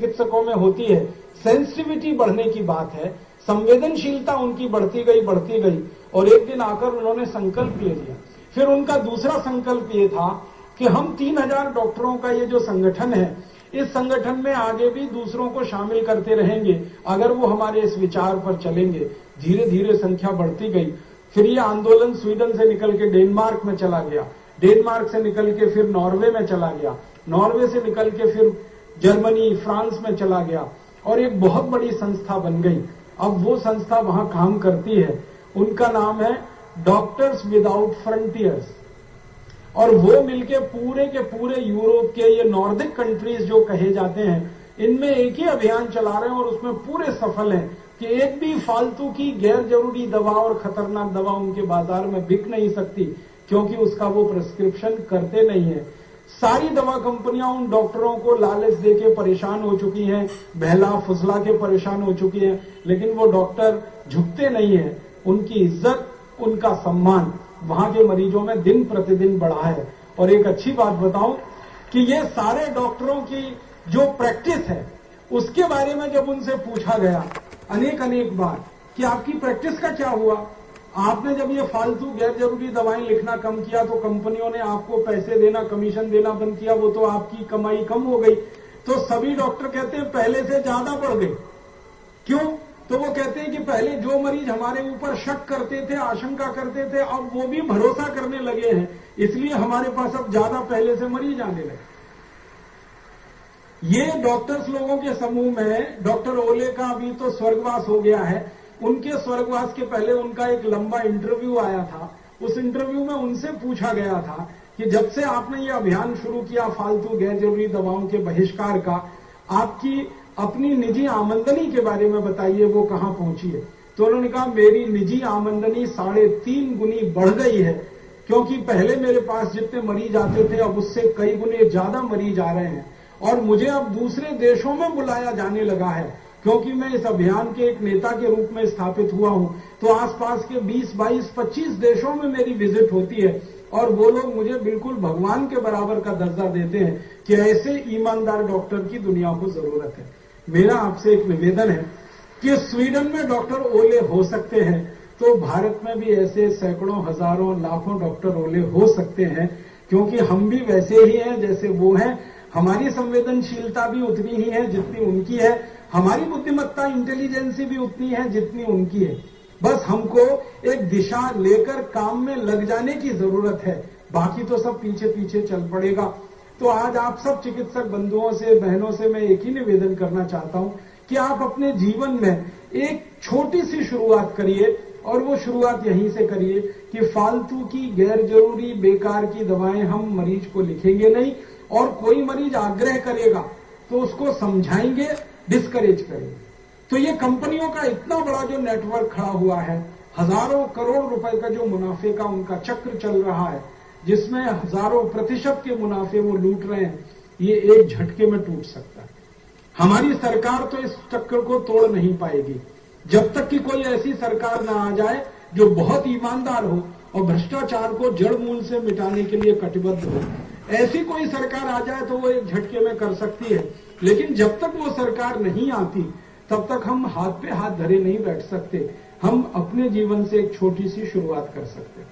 चिकित्सकों में होती है, सेंसिटिविटी बढ़ने की बात है, संवेदनशीलता उनकी बढ़ती गई और एक दिन आकर उन्होंने संकल्प ले लिया। फिर उनका दूसरा संकल्प ये था कि हम 3000 डॉक्टरों का ये जो संगठन है, इस संगठन में आगे भी दूसरों को शामिल करते रहेंगे अगर वो हमारे इस विचार पर चलेंगे। धीरे धीरे संख्या बढ़ती गई। फिर ये आंदोलन स्वीडन से निकल के डेनमार्क में चला गया, डेनमार्क से निकल के फिर नॉर्वे में चला गया, नॉर्वे से निकल के फिर जर्मनी, फ्रांस में चला गया और एक बहुत बड़ी संस्था बन गई। अब वो संस्था वहां काम करती है, उनका नाम है डॉक्टर्स विदाउट फ्रंटियर्स। और वो मिलके पूरे के पूरे यूरोप के ये नॉर्डिक कंट्रीज जो कहे जाते हैं, इनमें एक ही अभियान चला रहे हैं और उसमें पूरे सफल हैं कि एक भी फालतू की गैर जरूरी दवा और खतरनाक दवा उनके बाजार में बिक नहीं सकती, क्योंकि उसका वो प्रिस्क्रिप्शन करते नहीं है। सारी दवा कंपनियां उन डॉक्टरों को लालच देके परेशान हो चुकी हैं, बहला फुसला के परेशान हो चुकी हैं, लेकिन वो डॉक्टर झुकते नहीं है। उनकी इज्जत, उनका सम्मान वहां के मरीजों में दिन प्रतिदिन बढ़ा है। और एक अच्छी बात बताऊं कि ये सारे डॉक्टरों की जो प्रैक्टिस है, उसके बारे में जब उनसे पूछा गया अनेक बार कि आपकी प्रैक्टिस का क्या हुआ, आपने जब ये फालतू गैर जरूरी दवाएं लिखना कम किया तो कंपनियों ने आपको पैसे देना, कमीशन देना बंद किया, वो तो आपकी कमाई कम हो गई। तो सभी डॉक्टर कहते हैं पहले से ज्यादा बढ़ गई। क्यों? तो वो कहते हैं कि पहले जो मरीज हमारे ऊपर शक करते थे, आशंका करते थे, अब वो भी भरोसा करने लगे हैं, इसलिए हमारे पास अब ज्यादा पहले से मरीज आने लगे। ये डॉक्टर्स लोगों के समूह में डॉक्टर ओले का अभी तो स्वर्गवास हो गया है, उनके स्वर्गवास के पहले उनका एक लंबा इंटरव्यू आया था। उस इंटरव्यू में उनसे पूछा गया था कि जब से आपने ये अभियान शुरू किया फालतू गैर जरूरी दवाओं के बहिष्कार का, आपकी अपनी निजी आमदनी के बारे में बताइए, वो कहां पहुंची है। तो उन्होंने कहा मेरी निजी आमदनी 3.5 गुनी बढ़ गई है, क्योंकि पहले मेरे पास जितने मरीज आते थे अब उससे कई गुने ज्यादा मरीज आ रहे हैं और मुझे अब दूसरे देशों में बुलाया जाने लगा है, क्योंकि मैं इस अभियान के एक नेता के रूप में स्थापित हुआ हूं। तो आसपास के 20, 22, 25 देशों में मेरी विजिट होती है और वो लोग मुझे बिल्कुल भगवान के बराबर का दर्जा देते हैं कि ऐसे ईमानदार डॉक्टर की दुनिया को जरूरत है। मेरा आपसे एक निवेदन है कि स्वीडन में डॉक्टर ओले हो सकते हैं तो भारत में भी ऐसे सैकड़ों, हजारों, लाखों डॉक्टर ओले हो सकते हैं, क्योंकि हम भी वैसे ही हैं जैसे वो हैं। हमारी संवेदनशीलता भी उतनी ही है जितनी उनकी है, हमारी बुद्धिमत्ता, इंटेलिजेंसी भी उतनी है जितनी उनकी है। बस हमको एक दिशा लेकर काम में लग जाने की जरूरत है, बाकी तो सब पीछे पीछे चल पड़ेगा। तो आज आप सब चिकित्सक बंधुओं से, बहनों से मैं एक ही निवेदन करना चाहता हूं कि आप अपने जीवन में एक छोटी सी शुरुआत करिए और वो शुरुआत यहीं से करिए कि फालतू की गैर जरूरी बेकार की दवाएं हम मरीज को लिखेंगे नहीं, और कोई मरीज आग्रह करेगा तो उसको समझाएंगे, डिस्करेज करेंगे। तो ये कंपनियों का इतना बड़ा जो नेटवर्क खड़ा हुआ है, हजारों करोड़ रुपए का जो मुनाफे का उनका चक्र चल रहा है, जिसमें हजारों प्रतिशत के मुनाफे वो लूट रहे हैं, ये एक झटके में टूट सकता है। हमारी सरकार तो इस चक्र को तोड़ नहीं पाएगी जब तक कि कोई ऐसी सरकार ना आ जाए जो बहुत ईमानदार हो और भ्रष्टाचार को जड़ मूल से मिटाने के लिए कटिबद्ध हो। ऐसी कोई सरकार आ जाए तो वो एक झटके में कर सकती है, लेकिन जब तक वो सरकार नहीं आती तब तक हम हाथ पे हाथ धरे नहीं बैठ सकते। हम अपने जीवन से एक छोटी सी शुरुआत कर सकते हैं।